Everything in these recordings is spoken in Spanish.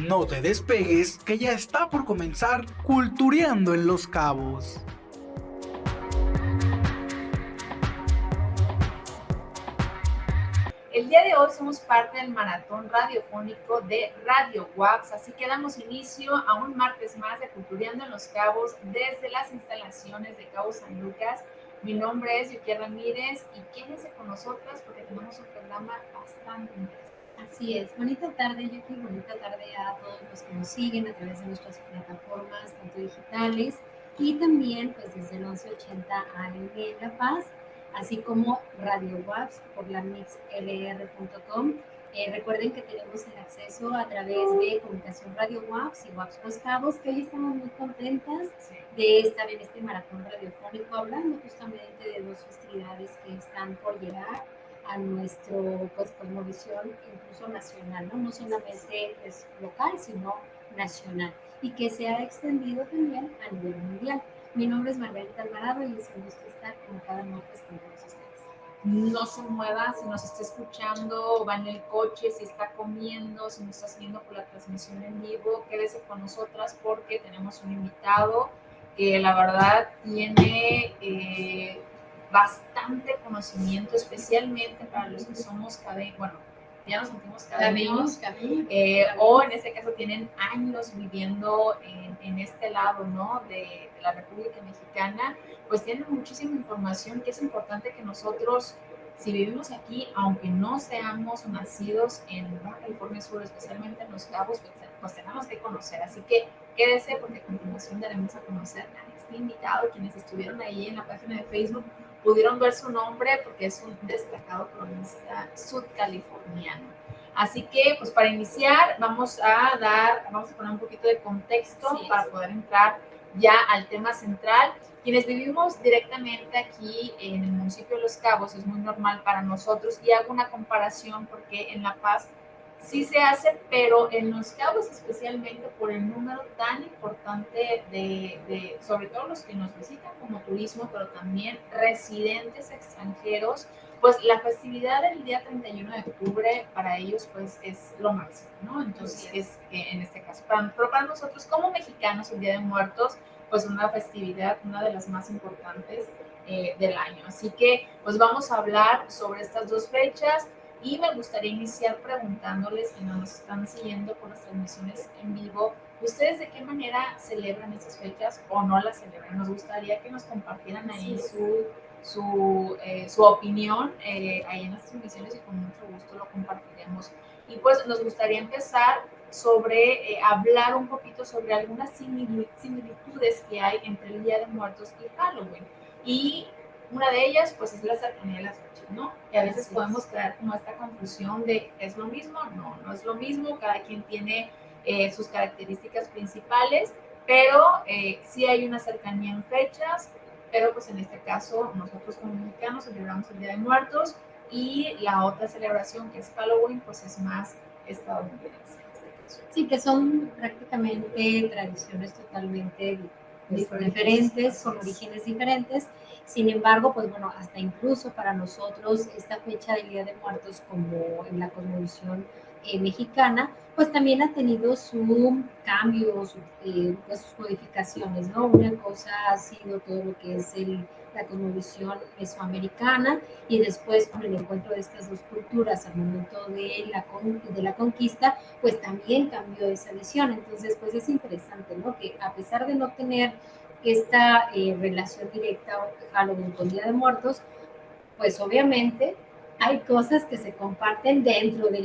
No te despegues, que ya está por comenzar Cultureando en Los Cabos. El día de hoy somos parte del maratón radiofónico de Radio WAPS, así que damos inicio a un martes más de Cultureando en Los Cabos desde las instalaciones de Cabo San Lucas. Mi nombre es Yuki Ramírez y quédense con nosotras porque tenemos un programa bastante interesante. Así es, bonita tarde Yuki, bonita tarde a todos los que nos siguen a través de nuestras plataformas, tanto digitales y también pues desde el 1180 AM en La Paz, así como Radio WAPS por la mixlr.com. Recuerden que tenemos el acceso a través de Comunicación Radio WAPS y WAPS Los Cabos, que hoy estamos muy contentas de estar en este maratón radiofónico hablando justamente de dos festividades que están por llegar a nuestro pues cosmovisión incluso nacional, no solamente pues, local, sino nacional, y que se ha extendido también a nivel mundial. Mi nombre es Margarita Alvarado y es un gusto estar como cada martes con todos ustedes. No se mueva, si nos está escuchando, va en el coche, si está comiendo, si nos está siguiendo por la transmisión en vivo, quédese con nosotras porque tenemos un invitado que la verdad tiene bastante conocimiento, especialmente para los que somos ya nos sentimos cabeños, o en este caso tienen años viviendo en este lado, ¿no? de la República Mexicana, pues tienen muchísima información que es importante que nosotros, si vivimos aquí, aunque no seamos nacidos en Baja California Sur, especialmente en Los Cabos, pues tenemos que conocer. Así que quédese porque a continuación daremos a conocer a este invitado. Quienes estuvieron ahí en la página de Facebook pudieron ver su nombre porque es un destacado cronista sudcaliforniano. Así que, pues para iniciar, vamos a poner un poquito de contexto para poder entrar ya al tema central. Quienes vivimos directamente aquí en el municipio de Los Cabos es muy normal para nosotros, y hago una comparación porque en La Paz sí se hace, pero en Los Cabos especialmente por el número tan importante sobre todo los que nos visitan como turismo, pero también residentes extranjeros, pues la festividad del día 31 de octubre para ellos pues es lo máximo, ¿no? Entonces es en este caso, pero para nosotros como mexicanos el Día de Muertos pues una festividad, una de las más importantes del año. Así que pues vamos a hablar sobre estas dos fechas y me gustaría iniciar preguntándoles, que nos están siguiendo por las transmisiones en vivo, ¿ustedes de qué manera celebran esas fechas o no las celebran? Nos gustaría que nos compartieran ahí su opinión ahí en las transmisiones y con mucho gusto lo compartiremos. Y pues nos gustaría empezar sobre hablar un poquito sobre algunas similitudes que hay entre el Día de Muertos y Halloween. Y una de ellas, pues, es la cercanía de las fechas, ¿no? Que a veces podemos crear como esta confusión de, ¿es lo mismo? No, no es lo mismo. Cada quien tiene sus características principales, pero sí hay una cercanía en fechas, pero pues en este caso nosotros como mexicanos celebramos el Día de Muertos y la otra celebración, que es Halloween, pues es más estadounidense. Sí, que son prácticamente tradiciones totalmente diferentes, con orígenes diferentes. Sin embargo, pues bueno, hasta incluso para nosotros esta fecha del Día de Muertos, como en la cosmovisión mexicana, pues también ha tenido su cambio, pues sus modificaciones, ¿no? Una cosa ha sido todo lo que es la cosmovisión mesoamericana, y después con el encuentro de estas dos culturas al momento de la conquista, pues también cambió esa visión. Entonces, pues es interesante, ¿no? Que a pesar de no tener esta relación directa Halloween con Día de Muertos, pues obviamente hay cosas que se comparten dentro de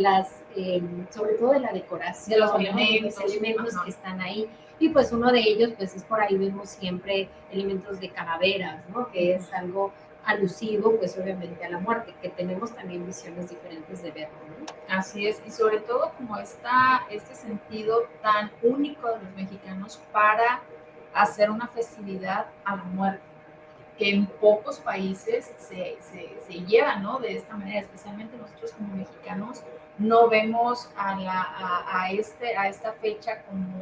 sobre todo de la decoración, de los elementos que están ahí. Y pues uno de ellos, pues es por ahí vemos siempre elementos de calaveras, ¿no? Que es algo alusivo, pues obviamente a la muerte, que tenemos también visiones diferentes de verlo, ¿no? Así es, y sobre todo como este sentido tan único de los mexicanos para hacer una festividad a la muerte, que en pocos países se lleva, ¿no? De esta manera, especialmente nosotros como mexicanos no vemos a esta fecha como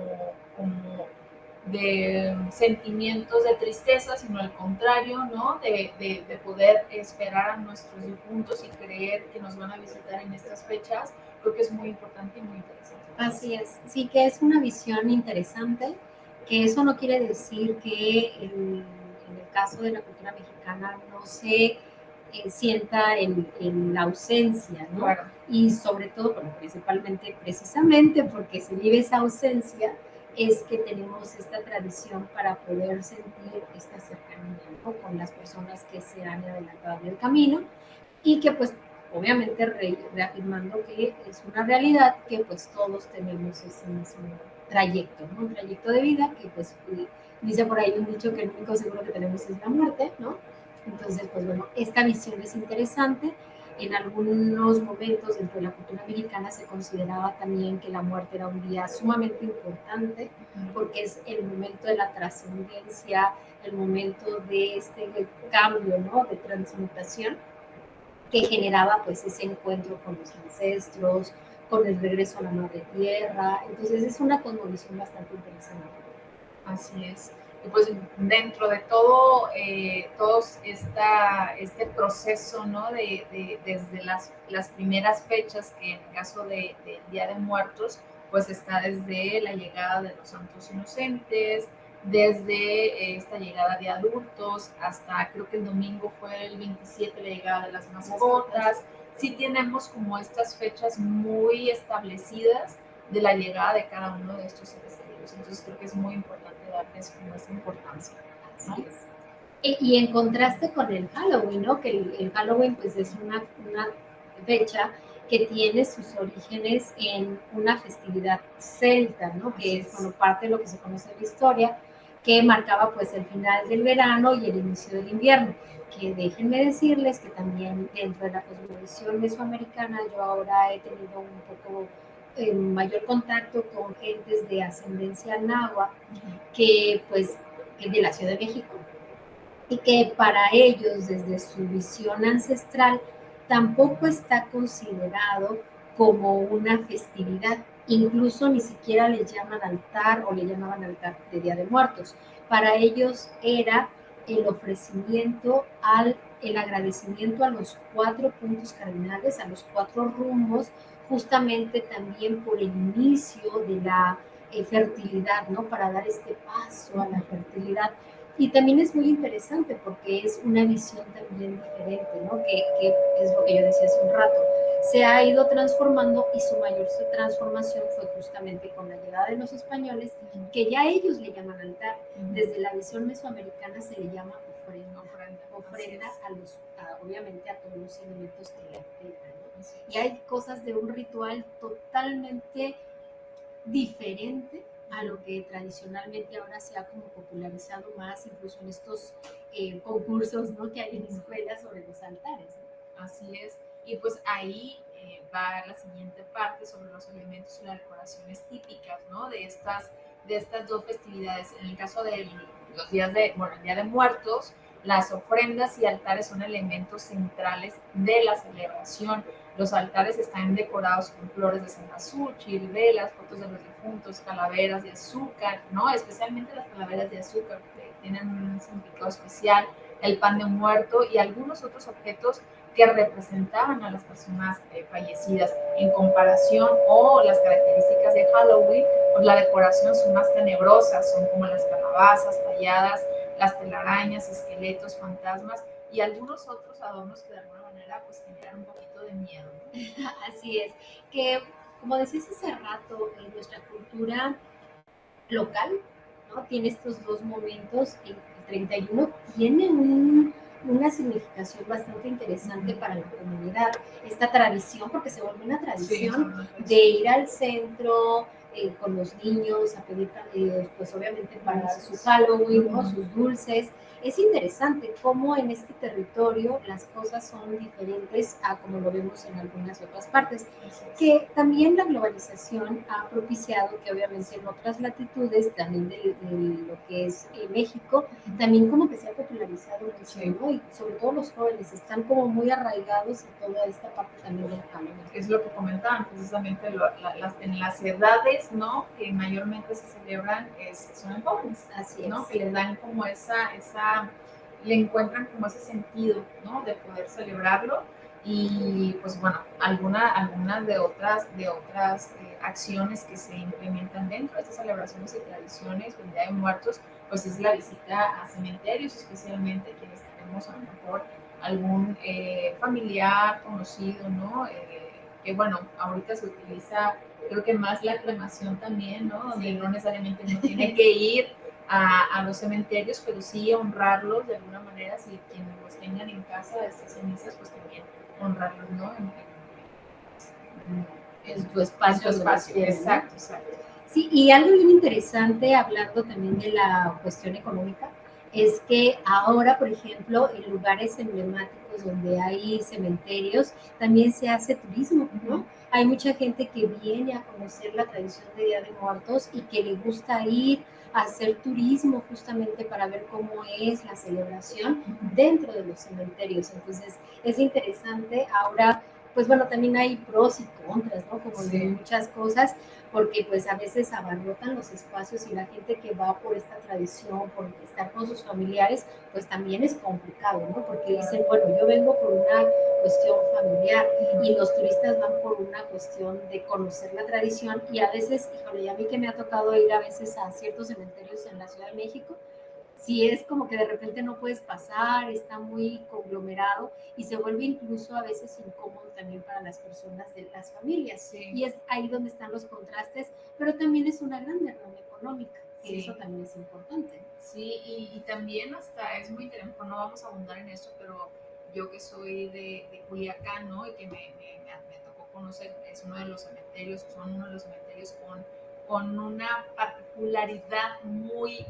de sentimientos de tristeza, sino al contrario, ¿no? De poder esperar a nuestros difuntos y creer que nos van a visitar en estas fechas. Creo que es muy importante y muy interesante. Así es, sí que es una visión interesante, que eso no quiere decir que en el caso de la cultura mexicana no se sienta en la ausencia, ¿no? Claro. Y sobre todo, bueno, principalmente, precisamente porque se vive esa ausencia, es que tenemos esta tradición para poder sentir esta cercanía, ¿no? Con las personas que se han adelantado en el camino y que pues obviamente reafirmando que es una realidad que pues todos tenemos ese mismo trayecto, ¿no? Un trayecto de vida que pues dice por ahí un dicho que el único seguro que tenemos es la muerte, ¿no? Entonces, pues bueno, esta visión es interesante. En algunos momentos dentro de la cultura mexicana se consideraba también que la muerte era un día sumamente importante porque es el momento de la trascendencia, el momento de este cambio, ¿no? De transmutación que generaba pues ese encuentro con los ancestros, con el regreso a la madre tierra. Entonces es una cosmovisión bastante interesante. Así es. Y pues dentro de todo, este proceso, ¿no? Desde las primeras fechas, que en el caso del Día de Muertos, pues está desde la llegada de los santos inocentes, desde esta llegada de adultos, hasta creo que el domingo fue el 27, la llegada de las mascotas. Sí tenemos como estas fechas muy establecidas de la llegada de cada uno de estos seres queridos. Entonces creo que es muy importante darles como esa importancia, ¿no? Así es. Y en contraste con el Halloween, ¿no? Que el Halloween pues es una fecha que tiene sus orígenes en una festividad celta, ¿no? Que es, bueno, parte de lo que se conoce en la historia, que marcaba pues el final del verano y el inicio del invierno. Que déjenme decirles que también dentro de la cosmovisión mesoamericana yo ahora he tenido un poco mayor contacto con gentes de ascendencia náhuatl que pues de la Ciudad de México y que para ellos desde su visión ancestral tampoco está considerado como una festividad. Incluso ni siquiera le llaman altar o le llamaban altar de Día de Muertos. Para ellos era el ofrecimiento el agradecimiento a los 4 puntos cardinales, a los 4 rumbos, justamente también por el inicio de la fertilidad, ¿no? Para dar este paso a la fertilidad. Y también es muy interesante porque es una visión también diferente, ¿no? Que es lo que yo decía hace un rato. Se ha ido transformando y su mayor transformación fue justamente con la llegada de los españoles, que ya ellos le llaman altar. Desde la visión mesoamericana se le llama ofrenda obviamente a todos los elementos que le afectan, ¿no? Y hay cosas de un ritual totalmente diferente a lo que tradicionalmente ahora se ha como popularizado más, incluso en estos concursos, ¿no? Que hay en escuelas sobre los altares, ¿no? Así es. Y pues ahí va la siguiente parte sobre los elementos y las decoraciones típicas, ¿no? De estas dos festividades. En el caso de los días el Día de Muertos, las ofrendas y altares son elementos centrales de la celebración. Los altares están decorados con flores de cempasúchil, velas, fotos de los difuntos, calaveras de azúcar, ¿no? Especialmente las calaveras de azúcar, que tienen un significado especial, el pan de muerto y algunos otros objetos que representaban a las personas fallecidas. En comparación o las características de Halloween, pues la decoración son más tenebrosas, son como las calabazas talladas, las telarañas, esqueletos, fantasmas y algunos otros adornos que de alguna manera pues generan un poquito de miedo, ¿no? Así es, que como decías hace rato, en nuestra cultura local, ¿no? Tiene estos dos momentos, el 31 tiene una significación bastante interesante para la comunidad, esta tradición, porque se vuelve una tradición de ir al centro con los niños a pedir, pues obviamente para su Halloween, ¿no? Sus dulces. Es interesante cómo en este territorio las cosas son diferentes a como lo vemos en algunas otras partes, que también la globalización ha propiciado que obviamente en otras latitudes, también de lo que es México, también como que se ha popularizado mucho, ¿no? Y sobre todo los jóvenes están como muy arraigados en toda esta parte también del Halloween. Es lo que comentaban precisamente en las edades, ¿no? Que mayormente se celebran son en jóvenes, así ¿no? Es. Que les dan como le encuentran como ese sentido, ¿no? De poder celebrarlo. y pues bueno, algunas de otras acciones que se implementan dentro de estas celebraciones y tradiciones del Día de Muertos, pues es la visita a cementerios, especialmente quienes tenemos a lo mejor algún familiar conocido, ¿no? Que bueno, ahorita se utiliza, creo que más la cremación también, ¿no? Donde sí, no necesariamente uno tiene que ir a los cementerios, pero sí honrarlos de alguna manera, si quienes los tengan en casa, estas cenizas, pues también honrarlos, ¿no? En tu espacio. En tu espacio, exacto, exacto. Sí, y algo bien interesante, hablando también de la cuestión económica, es que ahora, por ejemplo, en lugares emblemáticos donde hay cementerios, también se hace turismo, ¿no? Hay mucha gente que viene a conocer la tradición de Día de Muertos y que le gusta ir a hacer turismo justamente para ver cómo es la celebración dentro de los cementerios. Entonces, es interesante. Ahora, pues bueno, también hay pros y contras, ¿no? Como sí, en muchas cosas, porque pues a veces abarrotan los espacios y la gente que va por esta tradición, por estar con sus familiares, pues también es complicado, ¿no? Porque dicen, bueno, yo vengo por una cuestión familiar y los turistas van por una cuestión de conocer la tradición y a veces, híjole, y a mí que me ha tocado ir a veces a ciertos cementerios en la Ciudad de México, si es como que de repente no puedes pasar, está muy conglomerado y se vuelve incluso a veces incómodo también para las personas de las familias. Sí. Y es ahí donde están los contrastes, pero también es una gran derrama económica, que sí, eso también es importante. Sí, y también hasta es muy interesante, no vamos a abundar en esto, pero yo que soy de Culiacán, ¿no? Y que me tocó conocer, es uno de los cementerios, son uno de los cementerios con una particularidad muy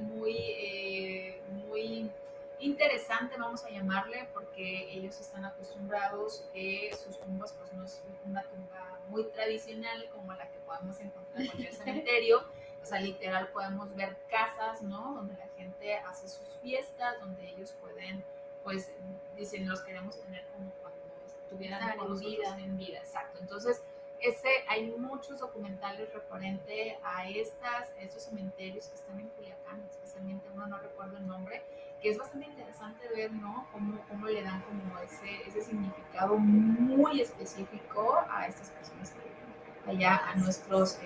interesante, vamos a llamarle, porque ellos están acostumbrados que sus tumbas pues no es una tumba muy tradicional como la que podemos encontrar en cualquier cementerio. O sea, literal podemos ver casas, ¿no? Donde la gente hace sus fiestas, donde ellos pueden, pues, dicen, los queremos tener como cuando estuvieran con nosotros en vida. Exacto. Entonces, hay muchos documentales referente a estos cementerios que están en Culiacán, especialmente uno, no recuerdo el nombre, que es bastante interesante ver, ¿no? Cómo le dan como ese significado muy específico a estas personas que viven allá, a nuestros,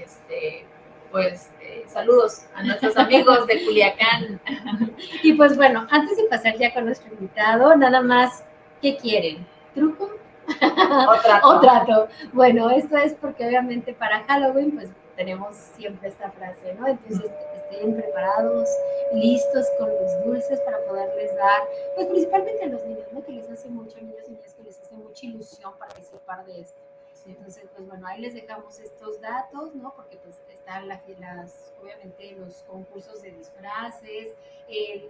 pues, saludos a nuestros amigos de Culiacán. Y pues bueno, antes de pasar ya con nuestro invitado, nada más, ¿qué quieren? ¿Truco? O trato. Bueno, esto es porque obviamente para Halloween pues tenemos siempre esta frase, ¿no? Entonces estén preparados, listos con los dulces para poderles dar, pues principalmente a los niños, ¿no? Que les hace mucho, niños y niñas que les hace mucha ilusión participar de esto. Sí. Entonces, pues bueno, ahí les dejamos estos datos, ¿no? Porque pues están obviamente los concursos de disfraces,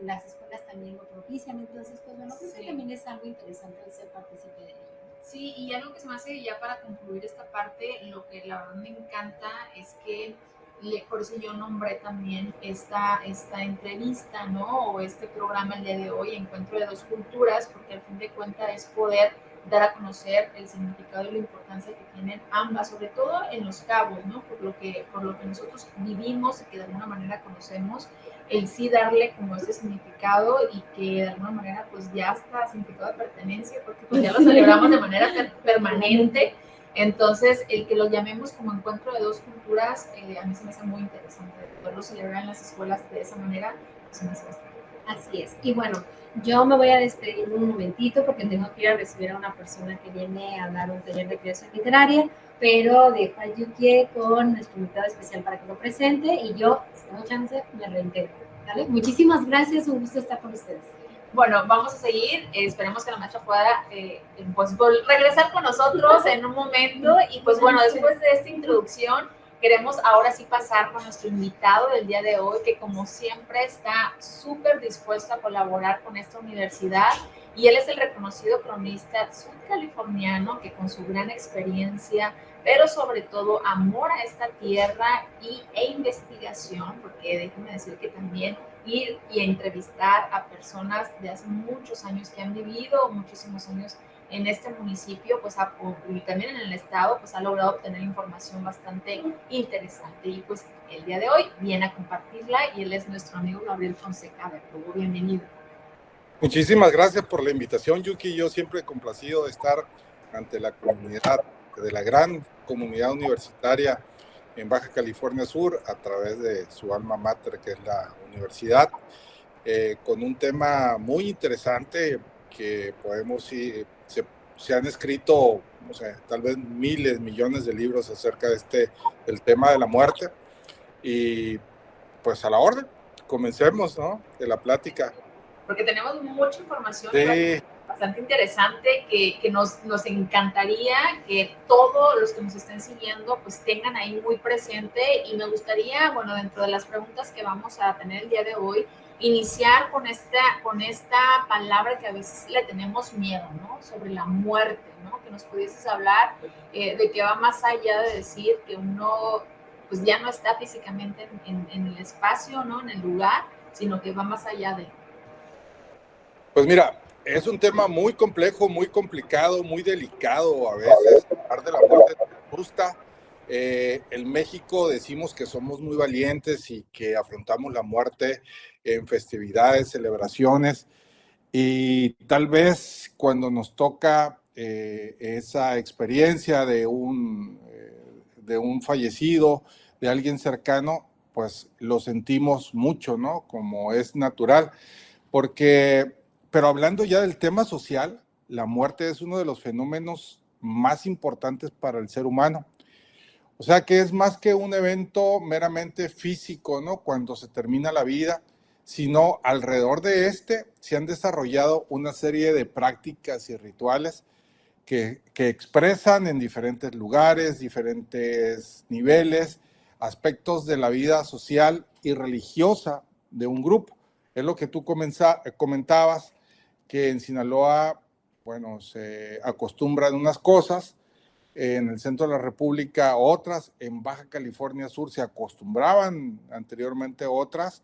las escuelas también lo propician, entonces pues bueno, creo que también es algo interesante el ser partícipe de ello. Sí, y algo que se me hace ya para concluir esta parte, lo que la verdad me encanta es que, por eso yo nombré también esta entrevista, ¿no? O este programa el día de hoy, Encuentro de Dos Culturas, porque al fin de cuentas es poder dar a conocer el significado y la importancia que tienen ambas, sobre todo en Los Cabos, ¿no? Por lo que nosotros vivimos y que de alguna manera conocemos, el sí darle como ese significado y que de alguna manera pues ya está significado de pertenencia, porque pues ya lo celebramos de manera permanente. Entonces, el que lo llamemos como Encuentro de Dos Culturas, a mí se me hace muy interesante, poderlo celebrar en las escuelas de esa manera, pues me hace bastante. Así es. Y bueno, yo me voy a despedir un momentito porque tengo que ir a recibir a una persona que viene a dar un taller de creación literaria, pero dejo a Yuki con nuestro invitado especial para que lo presente y yo, si tengo chance, me reintegro. ¿Vale? Muchísimas gracias, un gusto estar con ustedes. Bueno, vamos a seguir, esperemos que la maestra pueda pues, regresar con nosotros en un momento y pues bueno, después de esta introducción queremos ahora sí pasar con nuestro invitado del día de hoy, que como siempre está súper dispuesto a colaborar con esta universidad, y él es el reconocido cronista sudcaliforniano que con su gran experiencia, pero sobre todo amor a esta tierra e investigación, porque déjenme decir que también ir y entrevistar a personas de hace muchos años que han vivido muchísimos años en este municipio, pues y también en el estado, pues ha logrado obtener información bastante interesante. Y pues el día de hoy viene a compartirla y él es nuestro amigo Gabriel Fonseca. Bienvenido. Muchísimas gracias por la invitación, Yuki. Yo siempre complacido de estar ante la comunidad, de la gran comunidad universitaria en Baja California Sur, a través de su alma mater, que es la universidad, con un tema muy interesante que podemos ir, se han escrito, no sé, tal vez miles, millones de libros acerca de el tema de la muerte. Y pues a la orden, comencemos, ¿no? De la plática. Porque tenemos mucha información sí. Bastante interesante que nos encantaría que todos los que nos estén siguiendo pues tengan ahí muy presente, y me gustaría, bueno, dentro de las preguntas que vamos a tener el día de hoy, iniciar con esta palabra que a veces le tenemos miedo, ¿no? Sobre la muerte, ¿no? Que nos pudieses hablar de que va más allá de decir que uno pues ya no está físicamente en el espacio, ¿no? En el lugar, sino que va más allá de... Pues mira, es un tema muy complejo, muy complicado, muy delicado a veces. Hablar de la muerte justa. En México decimos que somos muy valientes y que afrontamos la muerte en festividades, celebraciones, y tal vez cuando nos toca esa experiencia de un fallecido, de alguien cercano, pues lo sentimos mucho, ¿no? Como es natural, pero hablando ya del tema social, la muerte es uno de los fenómenos más importantes para el ser humano. O sea que es más que un evento meramente físico, ¿no? Cuando se termina la vida, sino alrededor de se han desarrollado una serie de prácticas y rituales que expresan en diferentes lugares, diferentes niveles, aspectos de la vida social y religiosa de un grupo. Es lo que tú comentabas, que en Sinaloa, bueno, se acostumbran unas cosas, en el centro de la República otras, en Baja California Sur se acostumbraban anteriormente otras,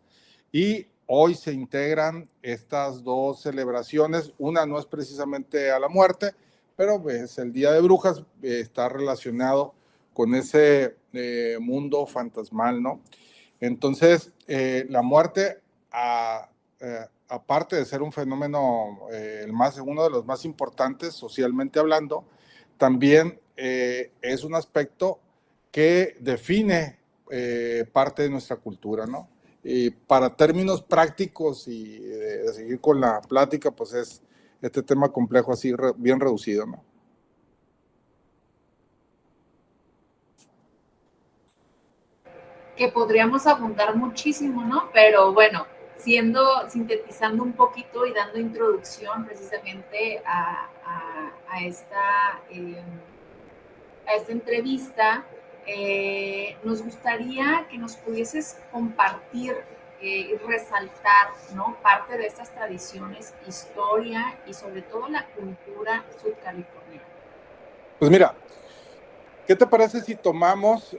y hoy se integran estas dos celebraciones. Una no es precisamente a la muerte, pero es el Día de Brujas, está relacionado con ese mundo fantasmal, ¿no? Entonces, la muerte, aparte de ser un fenómeno, uno de los más importantes socialmente hablando, también es un aspecto que define parte de nuestra cultura, ¿no? Y para términos prácticos y de seguir con la plática, pues es este tema complejo así bien reducido, ¿no? Que podríamos abundar muchísimo, ¿no? Pero bueno, sintetizando un poquito y dando introducción precisamente a esta entrevista, nos gustaría que nos pudieses compartir y resaltar, ¿no? Parte de estas tradiciones, historia y sobre todo la cultura sudcaliforniana. Pues mira, ¿qué te parece si tomamos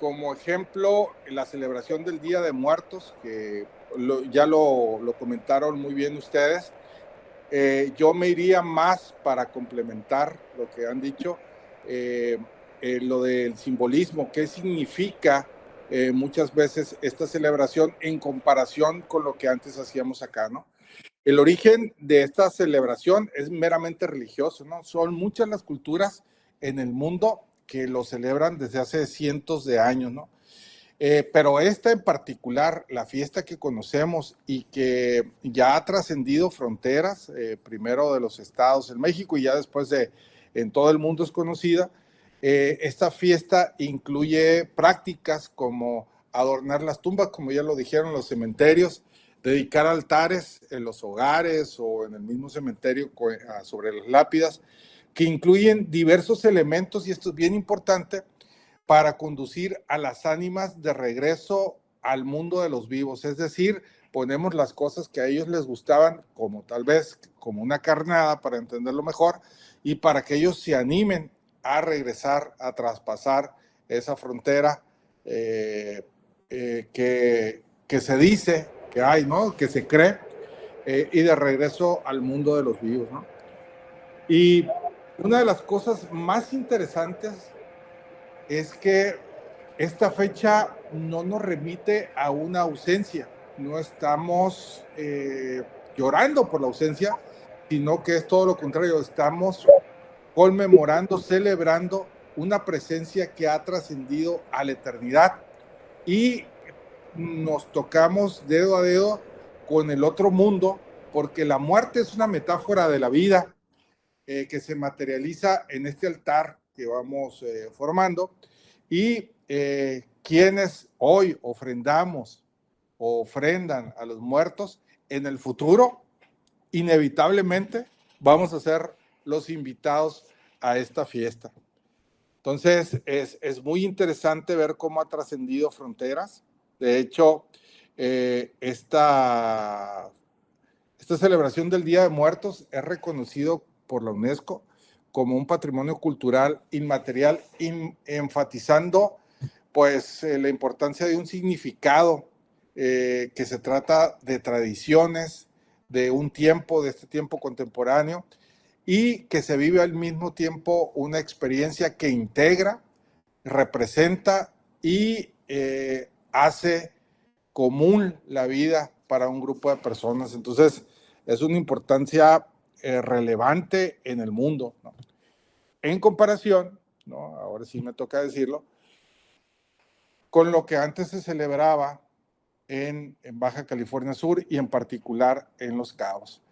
como ejemplo la celebración del Día de Muertos, que ya lo comentaron muy bien ustedes? Yo me iría más para complementar lo que han dicho, lo del simbolismo, qué significa muchas veces esta celebración en comparación con lo que antes hacíamos acá, ¿no? El origen de esta celebración es meramente religioso, ¿no? Son muchas las culturas en el mundo que lo celebran desde hace cientos de años, ¿no? Pero esta en particular, la fiesta que conocemos y que ya ha trascendido fronteras, primero de los estados en México y ya después en todo el mundo es conocida, esta fiesta incluye prácticas como adornar las tumbas, como ya lo dijeron, los cementerios, dedicar altares en los hogares o en el mismo cementerio sobre las lápidas, que incluyen diversos elementos, y esto es bien importante, para conducir a las ánimas de regreso al mundo de los vivos. Es decir, ponemos las cosas que a ellos les gustaban, como tal vez como una carnada, para entenderlo mejor, y para que ellos se animen a regresar, a traspasar esa frontera que se dice que hay, ¿no? Que se cree, y de regreso al mundo de los vivos, ¿no? Y una de las cosas más interesantes es que esta fecha no nos remite a una ausencia. No estamos llorando por la ausencia, sino que es todo lo contrario, estamos conmemorando, celebrando una presencia que ha trascendido a la eternidad y nos tocamos dedo a dedo con el otro mundo, porque la muerte es una metáfora de la vida que se materializa en este altar que vamos formando y quienes hoy ofrendamos o ofrendan a los muertos, en el futuro inevitablemente vamos a ser los invitados a esta fiesta. Entonces es muy interesante ver cómo ha trascendido fronteras. De hecho, esta celebración del Día de Muertos es reconocido por la UNESCO como un patrimonio cultural inmaterial, enfatizando pues la importancia de un significado que se trata de tradiciones, de un tiempo, de este tiempo contemporáneo, y que se vive al mismo tiempo una experiencia que integra, representa y hace común la vida para un grupo de personas. Entonces, es una importancia relevante en el mundo, ¿no? En comparación, ¿no? Ahora sí me toca decirlo, con lo que antes se celebraba en Baja California Sur y en particular en Los Cabos.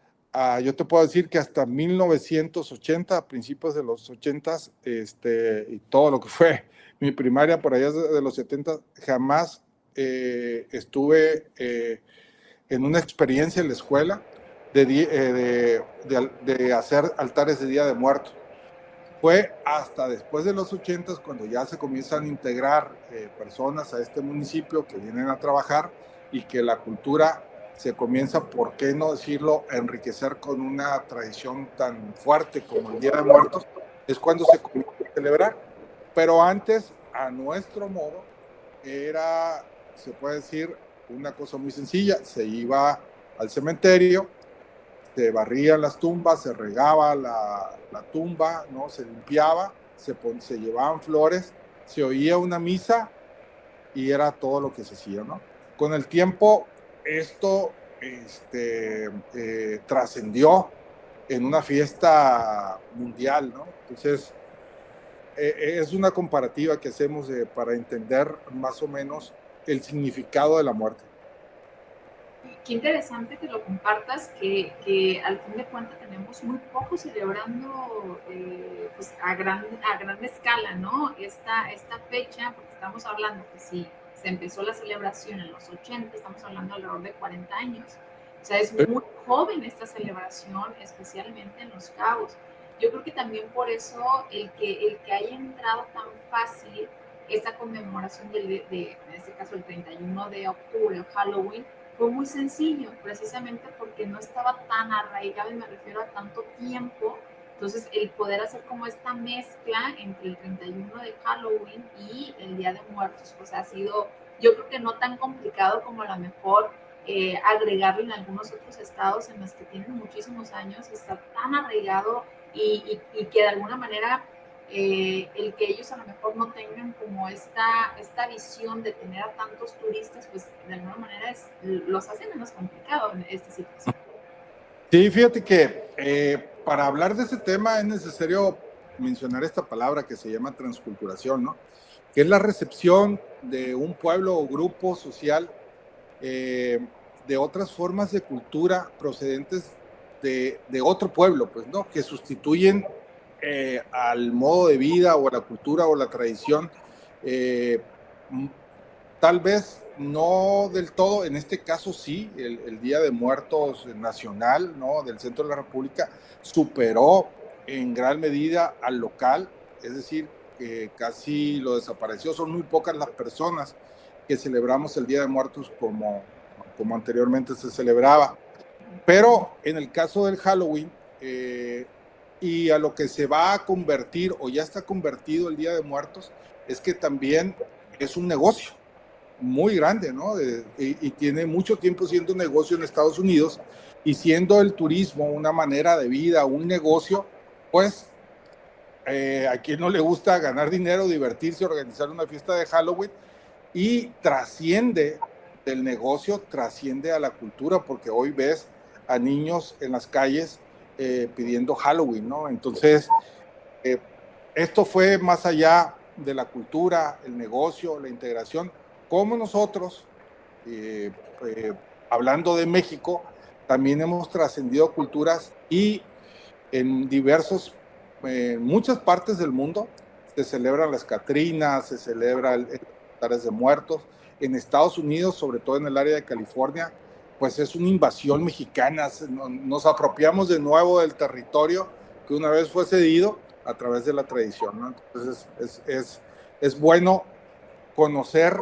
Yo te puedo decir que hasta 1980, a principios de los 80, y todo lo que fue mi primaria por allá de los 70, jamás estuve en una experiencia en la escuela de hacer altares de Día de Muertos. Fue hasta después de los 80 cuando ya se comienzan a integrar personas a este municipio que vienen a trabajar y que la cultura se comienza, por qué no decirlo, a enriquecer con una tradición tan fuerte como el Día de Muertos, es cuando se comienza a celebrar. Pero antes, a nuestro modo, era, se puede decir, una cosa muy sencilla. Se iba al cementerio, se barrían las tumbas, se regaba la tumba, ¿no? Se limpiaba, se llevaban flores, se oía una misa y era todo lo que se hacía, ¿no? Con el tiempo esto trascendió en una fiesta mundial, ¿no? Entonces es una comparativa que hacemos para entender más o menos el significado de la muerte. Qué interesante que lo compartas, que al fin de cuentas tenemos muy poco celebrando pues a gran escala, ¿no? Esta fecha, porque estamos hablando que si se empezó la celebración en los 80, estamos hablando alrededor de 40 años. O sea, es muy joven esta celebración, especialmente en Los Cabos. Yo creo que también por eso el que haya entrado tan fácil esta conmemoración en este caso el 31 de octubre, Halloween, fue muy sencillo, precisamente porque no estaba tan arraigado, y me refiero a tanto tiempo. Entonces, el poder hacer como esta mezcla entre el 31 de Halloween y el Día de Muertos, pues ha sido, yo creo que no tan complicado como a lo mejor agregarlo en algunos otros estados en los que tienen muchísimos años, está tan arraigado y que de alguna manera el que ellos a lo mejor no tengan como esta visión de tener a tantos turistas, pues de alguna manera los hace menos complicado en esta situación. Sí, fíjate que para hablar de ese tema es necesario mencionar esta palabra que se llama transculturación, ¿no? Que es la recepción de un pueblo o grupo social de otras formas de cultura procedentes de otro pueblo, pues, ¿no? Que sustituyen al modo de vida o a la cultura o la tradición, tal vez no del todo, en este caso sí, el Día de Muertos nacional, ¿no? Del centro de la República superó en gran medida al local, es decir, que casi lo desapareció. Son muy pocas las personas que celebramos el Día de Muertos como anteriormente se celebraba. Pero en el caso del Halloween, y a lo que se va a convertir o ya está convertido el Día de Muertos, es que también es un negocio muy grande, ¿no? Y tiene mucho tiempo siendo un negocio en Estados Unidos, y siendo el turismo una manera de vida, un negocio, pues a quien no le gusta ganar dinero, divertirse, organizar una fiesta de Halloween, y trasciende del negocio, trasciende a la cultura, porque hoy ves a niños en las calles pidiendo Halloween, ¿no? Entonces, esto fue más allá de la cultura, el negocio, la integración, como nosotros, hablando de México, también hemos trascendido culturas y en muchas partes del mundo se celebran las Catrinas, se celebra el altares de muertos. En Estados Unidos, sobre todo en el área de California, pues es una invasión mexicana, nos apropiamos de nuevo del territorio que una vez fue cedido a través de la tradición, ¿no? Entonces es bueno conocer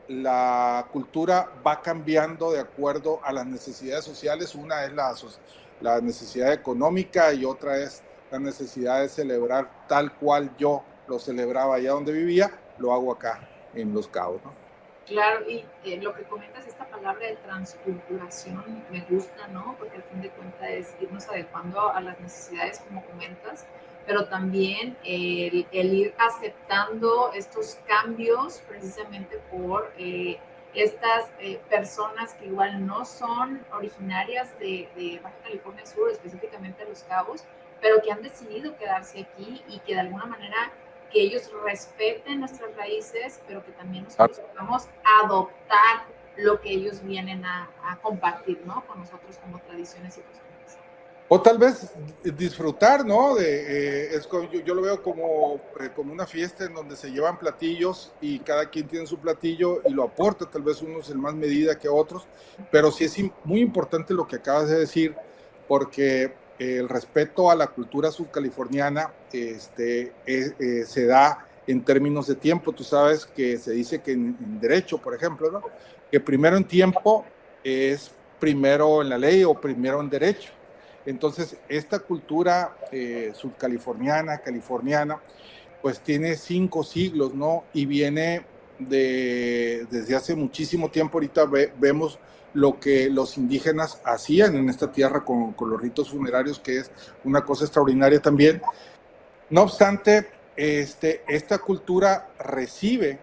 la cultura va cambiando de acuerdo a las necesidades sociales. Una es la necesidad económica y otra es la necesidad de celebrar tal cual yo lo celebraba allá donde vivía, lo hago acá en Los Cabos, ¿no? Claro, y lo que comentas, esta palabra de transculturación me gusta, ¿no? Porque al fin de cuentas es irnos adecuando a las necesidades, como comentas, pero también el ir aceptando estos cambios precisamente por estas personas que igual no son originarias de Baja California Sur, específicamente Los Cabos, pero que han decidido quedarse aquí y que de alguna manera que ellos respeten nuestras raíces, pero que también nosotros podamos adoptar lo que ellos vienen a compartir, ¿no? Con nosotros como tradiciones y costumbres. O tal vez disfrutar, ¿no? Yo lo veo como una fiesta en donde se llevan platillos y cada quien tiene su platillo y lo aporta, tal vez unos en más medida que otros, pero sí es muy importante lo que acabas de decir, porque el respeto a la cultura subcaliforniana se da en términos de tiempo. Tú sabes que se dice que en derecho, por ejemplo, ¿no? Que primero en tiempo es primero en la ley o primero en derecho. Entonces, esta cultura subcaliforniana, californiana, pues tiene 5 siglos, ¿no? Y viene desde hace muchísimo tiempo. Ahorita vemos lo que los indígenas hacían en esta tierra con los ritos funerarios, que es una cosa extraordinaria también. No obstante, esta cultura recibe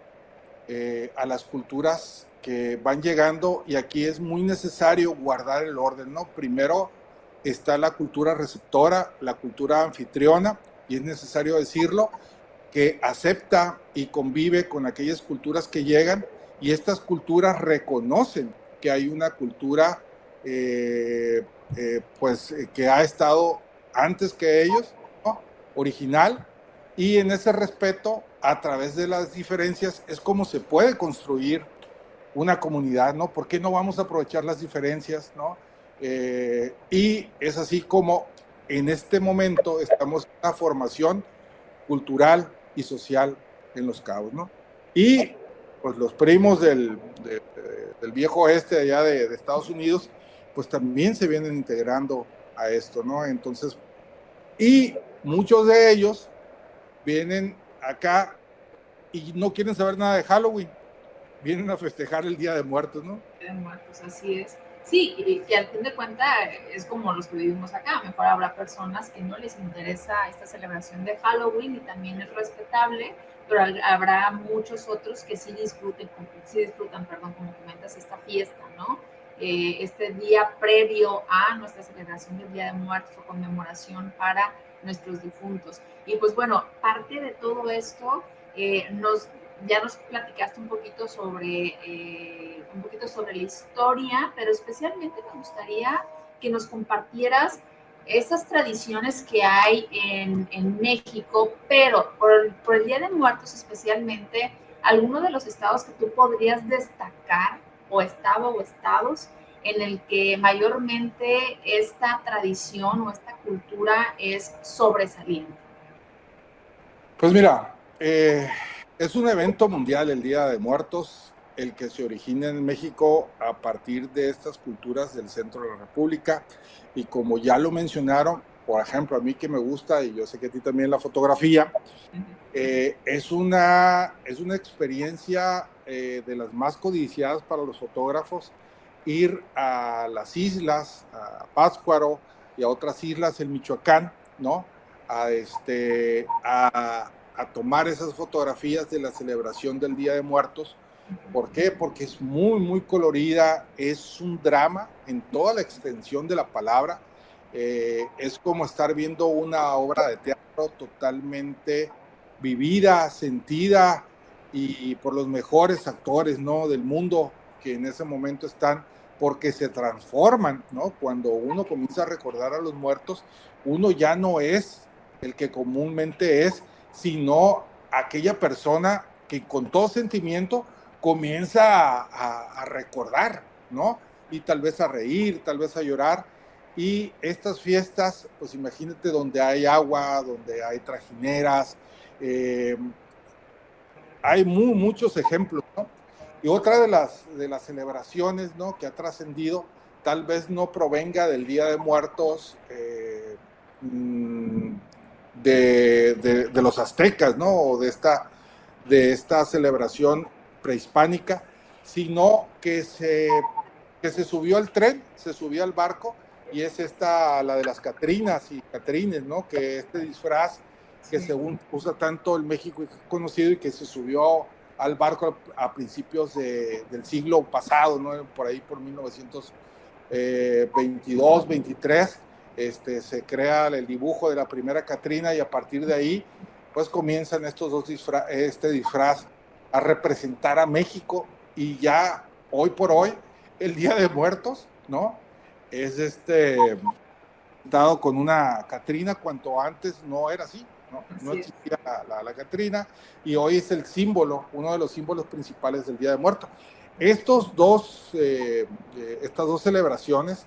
a las culturas que van llegando, y aquí es muy necesario guardar el orden, ¿no? Primero está la cultura receptora, la cultura anfitriona, y es necesario decirlo, que acepta y convive con aquellas culturas que llegan, y estas culturas reconocen que hay una cultura que ha estado antes que ellos, ¿no? Original, y en ese respeto, a través de las diferencias, es como se puede construir una comunidad, ¿no? ¿Por qué no vamos a aprovechar las diferencias, ¿no? Y es así como en este momento estamos en una formación cultural y social en Los Cabos, ¿no? Y pues los primos del viejo oeste allá de Estados Unidos, pues también se vienen integrando a esto, ¿no? Entonces, y muchos de ellos vienen acá y no quieren saber nada de Halloween, vienen a festejar el Día de Muertos, ¿no? Día de Muertos, así es. Sí, y que al fin de cuentas es como los que vivimos acá. Mejor habrá personas que no les interesa esta celebración de Halloween y también es respetable, pero habrá muchos otros que sí disfrutan, como comentas, esta fiesta, ¿no? Este día previo a nuestra celebración del Día de Muertos o conmemoración para nuestros difuntos. Y pues bueno, parte de todo esto ya nos platicaste un poquito sobre la historia, pero especialmente me gustaría que nos compartieras esas tradiciones que hay en México, pero por el Día de Muertos especialmente, alguno de los estados que tú podrías destacar, o estado o estados, en el que mayormente esta tradición o esta cultura es sobresaliente. Pues mira, es un evento mundial el Día de Muertos, el que se origina en México a partir de estas culturas del centro de la República, y como ya lo mencionaron, por ejemplo, a mí que me gusta, y yo sé que a ti también, la fotografía, es una experiencia de las más codiciadas para los fotógrafos, ir a las islas, a Pátzcuaro y a otras islas en Michoacán, ¿no? A tomar esas fotografías de la celebración del Día de Muertos. ¿Por qué? Porque es muy, muy colorida, es un drama en toda la extensión de la palabra. es como estar viendo una obra de teatro totalmente vivida, sentida y por los mejores actores, ¿no?, del mundo que en ese momento están, porque se transforman, ¿no? Cuando uno comienza a recordar a los muertos, uno ya no es el que comúnmente es, sino aquella persona que con todo sentimiento comienza a recordar, ¿no? Y tal vez a reír, tal vez a llorar. Y estas fiestas, pues imagínate donde hay agua, donde hay trajineras, hay muchos ejemplos, ¿no? Y otra de las celebraciones, ¿no?, que ha trascendido, tal vez no provenga del Día de Muertos de los aztecas, ¿no?, o de esta celebración prehispánica, sino que se subió al tren, se subió al barco, y es la de las Catrinas y Catrines, ¿no?, que este disfraz que según usa tanto el México conocido y que se subió al barco a principios del siglo pasado, ¿no?, por ahí por 1922, 23, se crea el dibujo de la primera Catrina, y a partir de ahí pues comienzan estos dos disfraz a representar a México. Y ya hoy por hoy el Día de Muertos, ¿no?, es dado con una Catrina, cuanto antes no era así, no existía la Catrina, y hoy es el símbolo, uno de los símbolos principales del Día de Muertos. Estas dos celebraciones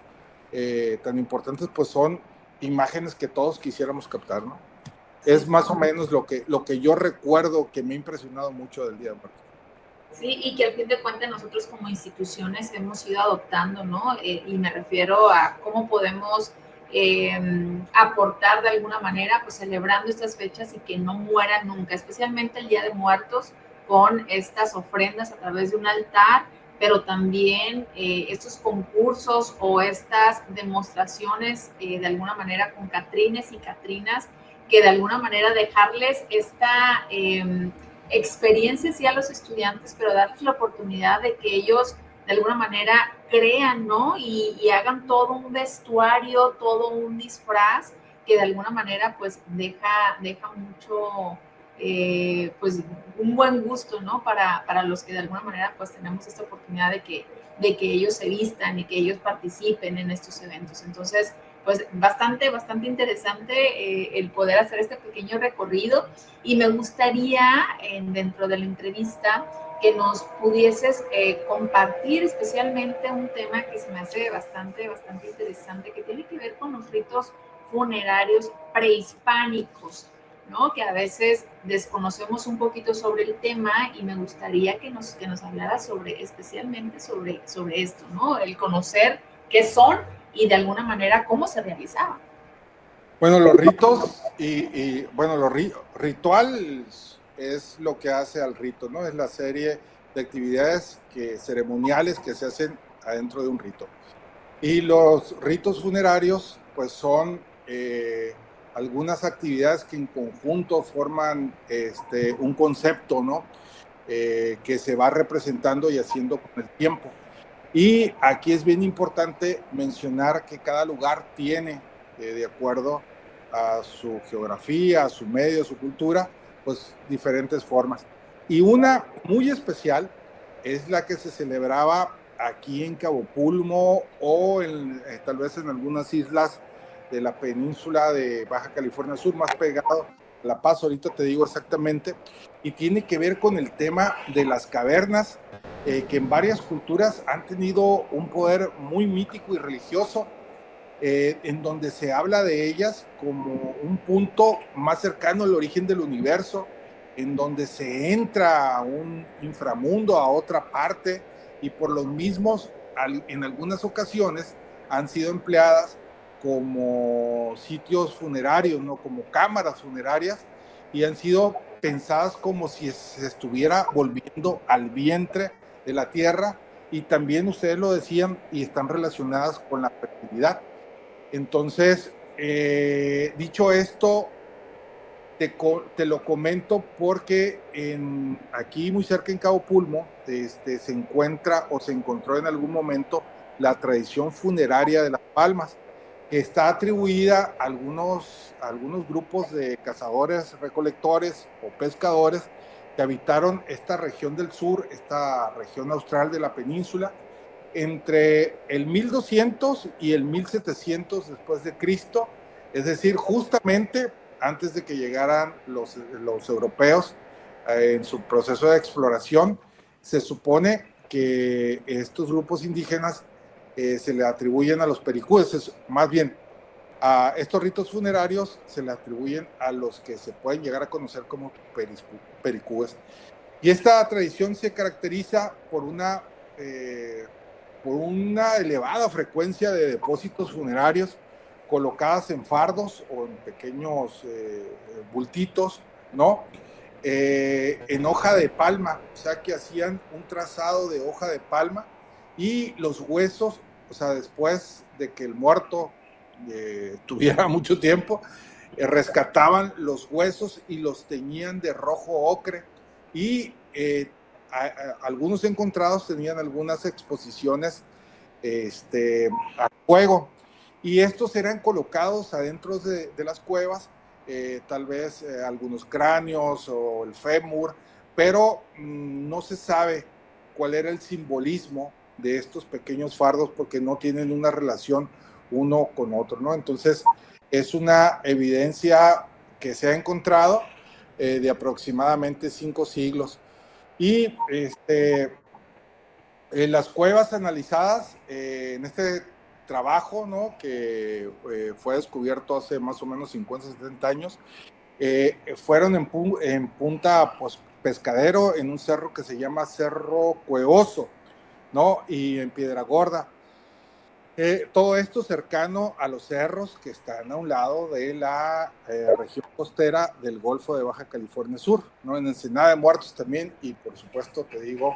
tan importantes, pues son imágenes que todos quisiéramos captar, ¿no? Es más o menos lo que yo recuerdo que me ha impresionado mucho del Día de Muertos. Sí, y que al fin de cuentas nosotros como instituciones hemos ido adoptando, ¿no? Y me refiero a cómo podemos aportar de alguna manera, pues celebrando estas fechas y que no mueran nunca, especialmente el Día de Muertos, con estas ofrendas a través de un altar, pero también estos concursos o estas demostraciones de alguna manera con catrines y catrinas, que de alguna manera dejarles esta experiencia sí a los estudiantes, pero darles la oportunidad de que ellos de alguna manera crean, ¿no? Y hagan todo un vestuario, todo un disfraz que de alguna manera pues deja mucho, pues un buen gusto, ¿no? Para los que de alguna manera pues tenemos esta oportunidad de que ellos se vistan y que ellos participen en estos eventos. Entonces, pues bastante interesante el poder hacer este pequeño recorrido, y me gustaría dentro de la entrevista que nos pudieses compartir especialmente un tema que se me hace bastante interesante, que tiene que ver con los ritos funerarios prehispánicos, ¿no? Que a veces desconocemos un poquito sobre el tema, y me gustaría que nos hablara especialmente sobre esto, ¿no? El conocer qué son y de alguna manera cómo se realizaban. Bueno, los ritos ritual es lo que hace al rito, ¿no? Es la serie de actividades ceremoniales que se hacen adentro de un rito. Y los ritos funerarios, pues son algunas actividades que en conjunto forman un concepto, ¿no? Que se va representando y haciendo con el tiempo. Y aquí es bien importante mencionar que cada lugar tiene, de acuerdo a su geografía, a su medio, a su cultura, pues diferentes formas. Y una muy especial es la que se celebraba aquí en Cabo Pulmo o tal vez en algunas islas de la península de Baja California Sur, más pegado a La Paz, ahorita te digo exactamente, y tiene que ver con el tema de las cavernas, que en varias culturas han tenido un poder muy mítico y religioso, en donde se habla de ellas como un punto más cercano al origen del universo, en donde se entra a un inframundo, a otra parte, y por los mismos, en algunas ocasiones, han sido empleadas como sitios funerarios, ¿no? Como cámaras funerarias, y han sido pensadas como si se estuviera volviendo al vientre de la tierra, y también ustedes lo decían, y están relacionadas con la fertilidad. Entonces, dicho esto, te lo comento porque aquí muy cerca en Cabo Pulmo se encuentra o se encontró en algún momento la tradición funeraria de Las Palmas, que está atribuida a algunos grupos de cazadores, recolectores o pescadores que habitaron esta región del sur, esta región austral de la península, entre el 1200 y el 1700 después de Cristo, es decir, justamente antes de que llegaran los europeos en su proceso de exploración. Se supone que estos grupos indígenas se le atribuyen a los pericúes, más bien a estos ritos funerarios se le atribuyen a los que se pueden llegar a conocer como pericúes. Y esta tradición se caracteriza por una elevada frecuencia de depósitos funerarios colocadas en fardos o en pequeños bultitos, ¿no? En hoja de palma, o sea que hacían un trazado de hoja de palma y los huesos, o sea, después de que el muerto tuviera mucho tiempo, rescataban los huesos y los teñían de rojo ocre y algunos encontrados tenían algunas exposiciones a fuego y estos eran colocados adentro de las cuevas, tal vez algunos cráneos o el fémur, pero no se sabe cuál era el simbolismo de estos pequeños fardos porque no tienen una relación uno con otro, ¿no? Entonces es una evidencia que se ha encontrado de aproximadamente 5 siglos. Y en las cuevas analizadas en este trabajo, ¿no? Que fue descubierto hace más o menos 50, 70 años, fueron en Punta pues, Pescadero, en un cerro que se llama Cerro Cueoso, ¿no? Y en Piedra Gorda. Todo esto cercano a los cerros que están a un lado de la región costera del Golfo de Baja California Sur, ¿no? En Ensenada de Muertos también y por supuesto te digo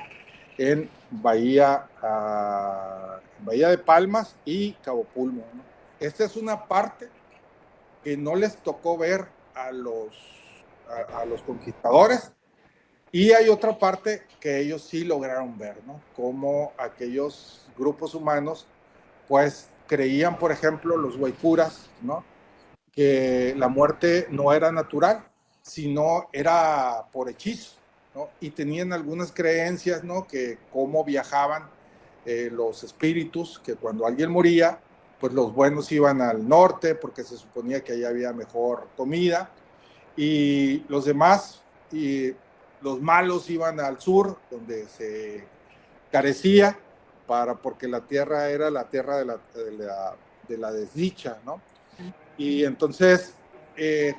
en Bahía de Palmas y Cabo Pulmo, ¿no? Esta es una parte que no les tocó ver a los conquistadores y hay otra parte que ellos sí lograron ver, ¿no? Como aquellos grupos humanos pues creían, por ejemplo, los guaycuras, ¿no? Que la muerte no era natural, sino era por hechizo, ¿no? Y tenían algunas creencias, ¿no? Que cómo viajaban los espíritus, que cuando alguien moría, pues los buenos iban al norte porque se suponía que allá había mejor comida y los demás y los malos iban al sur donde se carecía porque la tierra era la tierra de la desdicha, ¿no? Y entonces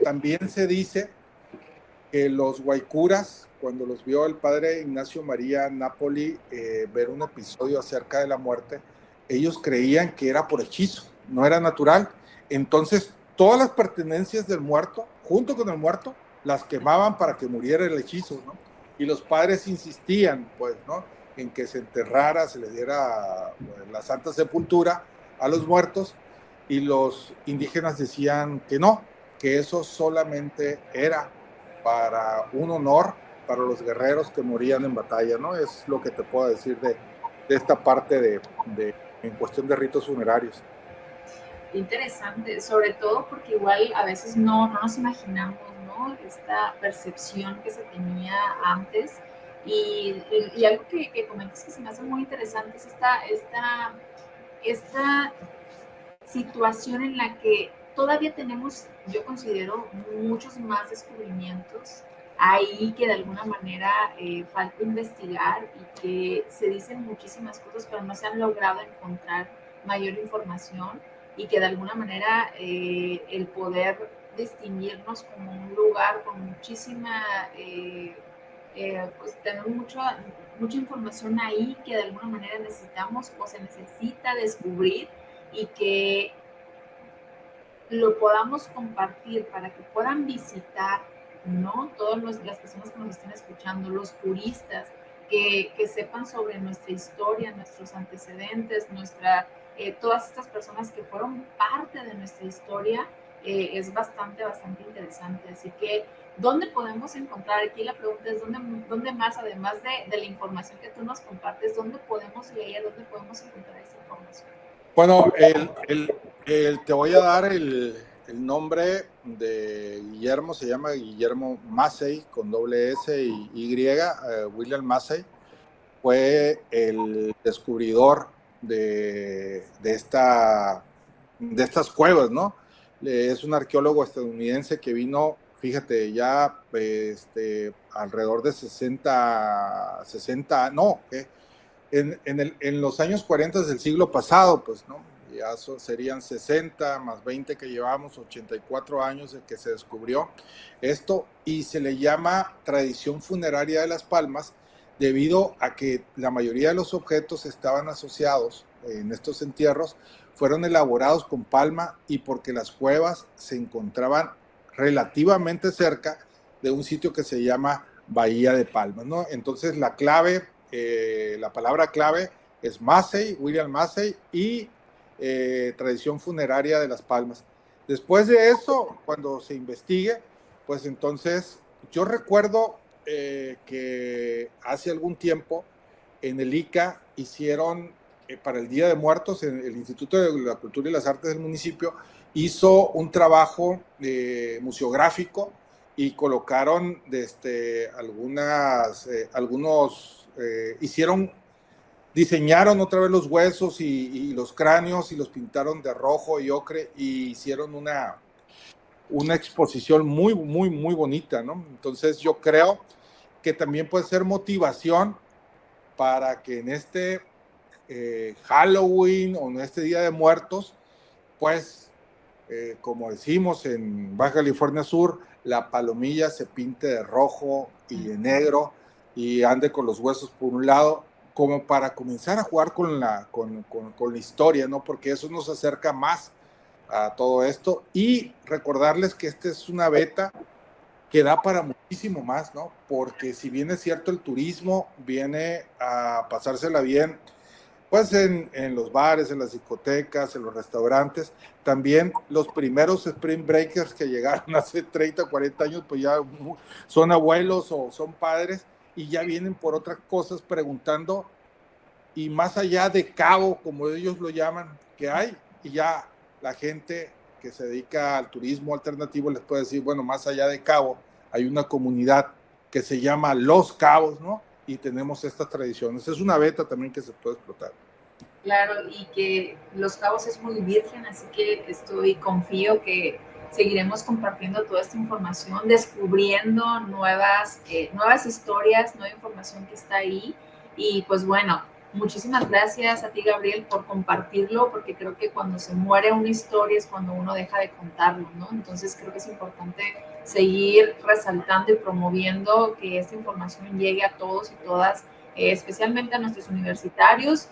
también se dice que los guaycuras, cuando los vio el padre Ignacio María Napoli ver un episodio acerca de la muerte, ellos creían que era por hechizo, no era natural. Entonces, todas las pertenencias del muerto, junto con el muerto, las quemaban para que muriera el hechizo, ¿no? Y los padres insistían, pues, ¿no? En que se enterrara, se les diera la santa sepultura a los muertos, y los indígenas decían que no, que eso solamente era para un honor para los guerreros que morían en batalla, ¿no? Es lo que te puedo decir de esta parte en cuestión de ritos funerarios. Interesante, sobre todo porque igual a veces no nos imaginamos, ¿no? Esta percepción que se tenía antes y algo que comentas que se me hace muy interesante es esta situación en la que todavía tenemos, yo considero, muchos más descubrimientos ahí que de alguna manera falta investigar y que se dicen muchísimas cosas, pero no se han logrado encontrar mayor información y que de alguna manera el poder distinguirnos como un lugar con muchísima, pues tenemos mucha información ahí que de alguna manera necesitamos o se necesita descubrir y que lo podamos compartir para que puedan visitar, ¿no? Todas las personas que nos estén escuchando, los turistas, que sepan sobre nuestra historia, nuestros antecedentes, todas estas personas que fueron parte de nuestra historia, es bastante interesante. Así que, ¿dónde podemos encontrar? Aquí la pregunta es, ¿dónde más, además de la información que tú nos compartes, dónde podemos leer, dónde podemos encontrar esa información? Bueno, Te voy a dar el nombre de Guillermo, se llama Guillermo Massey, con doble S y Y, William Massey. Fue el descubridor de estas cuevas, ¿no? Es un arqueólogo estadounidense que vino, fíjate, ya alrededor de 60 no, en los años 40 del siglo pasado, pues, ¿no? Ya serían 60 más 20 que llevamos, 84 años de que se descubrió esto, y se le llama tradición funeraria de Las Palmas, debido a que la mayoría de los objetos estaban asociados en estos entierros, fueron elaborados con palma y porque las cuevas se encontraban relativamente cerca de un sitio que se llama Bahía de Palmas, ¿no? Entonces la palabra clave es Massey, William Massey, y tradición funeraria de Las Palmas. Después de eso, cuando se investigue, pues entonces yo recuerdo que hace algún tiempo en el ICA hicieron para el Día de Muertos, en el Instituto de la Cultura y las Artes del municipio hizo un trabajo museográfico y colocaron diseñaron otra vez los huesos y los cráneos y los pintaron de rojo y ocre y hicieron una exposición muy, muy, muy bonita, ¿no? Entonces yo creo que también puede ser motivación para que en este Halloween o en este Día de Muertos, pues, como decimos en Baja California Sur, la palomilla se pinte de rojo y de negro y ande con los huesos por un lado, como para comenzar a jugar con la historia, ¿no? Porque eso nos acerca más a todo esto, y recordarles que esta es una beta que da para muchísimo más, ¿no? Porque si bien es cierto, el turismo viene a pasársela bien, pues en los bares, en las discotecas, en los restaurantes, también los primeros Spring Breakers que llegaron hace 30, 40 años, pues ya son abuelos o son padres y ya vienen por otras cosas preguntando, y más allá de Cabo, como ellos lo llaman, que hay, y ya la gente que se dedica al turismo alternativo les puede decir, bueno, más allá de Cabo, hay una comunidad que se llama Los Cabos, ¿no? Y tenemos estas tradiciones. Es una beta también que se puede explotar. Claro, y que Los Cabos es muy virgen, así que confío que seguiremos compartiendo toda esta información, descubriendo nuevas historias, nueva información que está ahí. Y pues bueno, muchísimas gracias a ti, Gabriel, por compartirlo, porque creo que cuando se muere una historia es cuando uno deja de contarlo, ¿no? Entonces creo que es importante seguir resaltando y promoviendo que esta información llegue a todos y todas, especialmente a nuestros universitarios,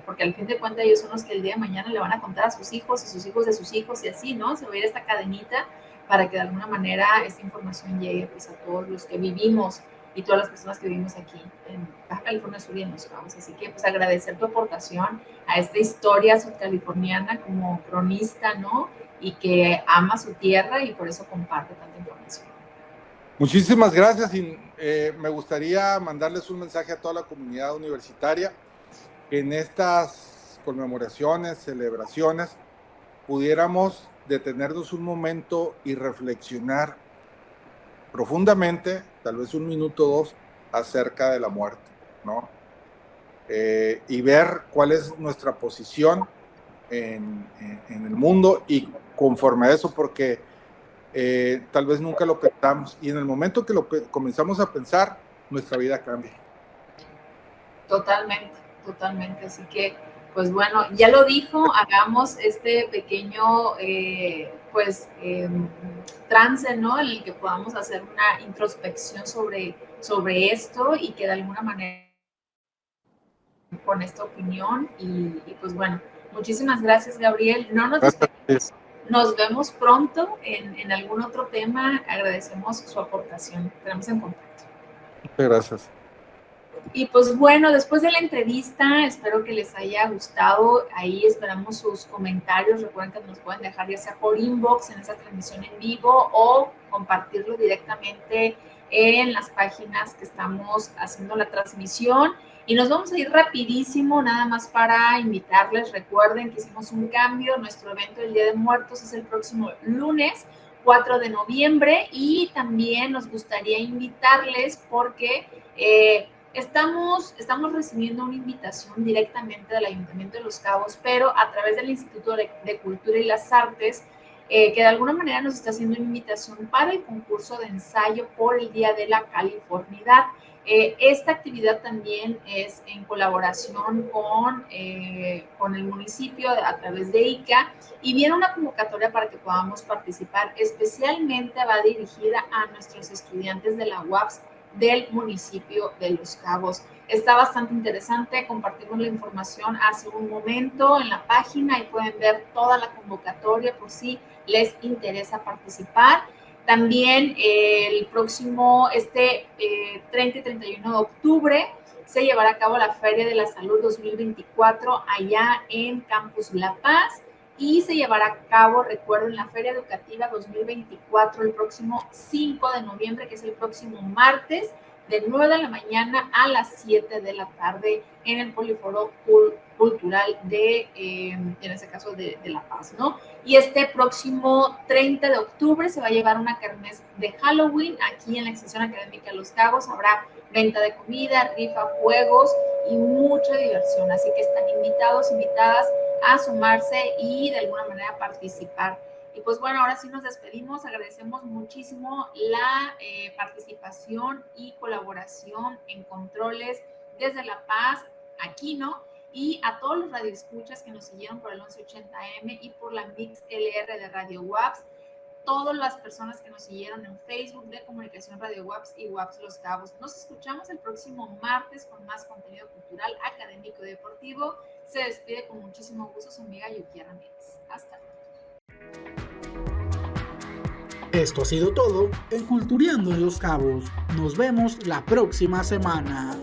porque al fin de cuentas ellos son los que el día de mañana le van a contar a sus hijos y sus hijos de sus hijos y así, ¿no? Se va a ir esta cadenita para que de alguna manera esta información llegue pues a todos los que vivimos y todas las personas que vivimos aquí en Baja California Sur y en Los Cabos. Así que pues agradecer tu aportación a esta historia sudcaliforniana como cronista, ¿no? Y que ama su tierra y por eso comparte tanta información. Muchísimas gracias, y me gustaría mandarles un mensaje a toda la comunidad universitaria. En estas conmemoraciones, celebraciones, pudiéramos detenernos un momento y reflexionar profundamente, tal vez un minuto o dos, acerca de la muerte, ¿no? Y ver cuál es nuestra posición en el mundo, y conforme a eso, porque tal vez nunca lo pensamos, y en el momento que lo comenzamos a pensar, nuestra vida cambia. Totalmente, totalmente. Así que, pues bueno, ya lo dijo, hagamos este pequeño, trance, ¿no? En el que podamos hacer una introspección sobre esto y que de alguna manera con esta opinión y pues bueno, muchísimas gracias, Gabriel. No nos despedimos. Nos vemos pronto en algún otro tema. Agradecemos su aportación. Quedamos en contacto. Muchas gracias. Y pues bueno, después de la entrevista, espero que les haya gustado. Ahí esperamos sus comentarios. Recuerden que nos pueden dejar ya sea por inbox en esa transmisión en vivo o compartirlo directamente en las páginas que estamos haciendo la transmisión. Y nos vamos a ir rapidísimo, nada más para invitarles. Recuerden que hicimos un cambio. Nuestro evento del Día de Muertos es el próximo lunes 4 de noviembre, y también nos gustaría invitarles porque estamos recibiendo una invitación directamente del Ayuntamiento de Los Cabos, pero a través del Instituto de Cultura y las Artes, que de alguna manera nos está haciendo una invitación para el concurso de ensayo por el Día de la Californidad. Esta actividad también es en colaboración con el municipio a través de ICA, y viene una convocatoria para que podamos participar. Especialmente va dirigida a nuestros estudiantes de la UAPS del municipio de Los Cabos. Está bastante interesante, compartimos la información hace un momento en la página y pueden ver toda la convocatoria por si les interesa participar. También el próximo, 30 y 31 de octubre, se llevará a cabo la Feria de la Salud 2024 allá en Campus La Paz, y se llevará a cabo, recuerden, la Feria Educativa 2024 el próximo 5 de noviembre, que es el próximo martes, de 9 de la mañana a las 7 de la tarde en el Poliforo Cultural en este caso de La Paz, ¿no? Y este próximo 30 de octubre se va a llevar una kermés de Halloween aquí en la Extensión Académica de Los Cabos. Habrá venta de comida, rifa, juegos y mucha diversión, así que están invitados, invitadas a sumarse y de alguna manera participar. Y pues bueno, ahora sí nos despedimos. Agradecemos muchísimo la participación y colaboración en controles desde La Paz, aquí, ¿no? Y a todos los radioescuchas que nos siguieron por el 1180M y por la Mix LR de Radio WAPS. Todas las personas que nos siguieron en Facebook de Comunicación Radio WAPS y WAPS Los Cabos. Nos escuchamos el próximo martes con más contenido cultural, académico y deportivo. Se despide con muchísimo gusto su amiga Yukia Ramírez. Hasta luego. Esto ha sido todo en Cultureando en Los Cabos. Nos vemos la próxima semana.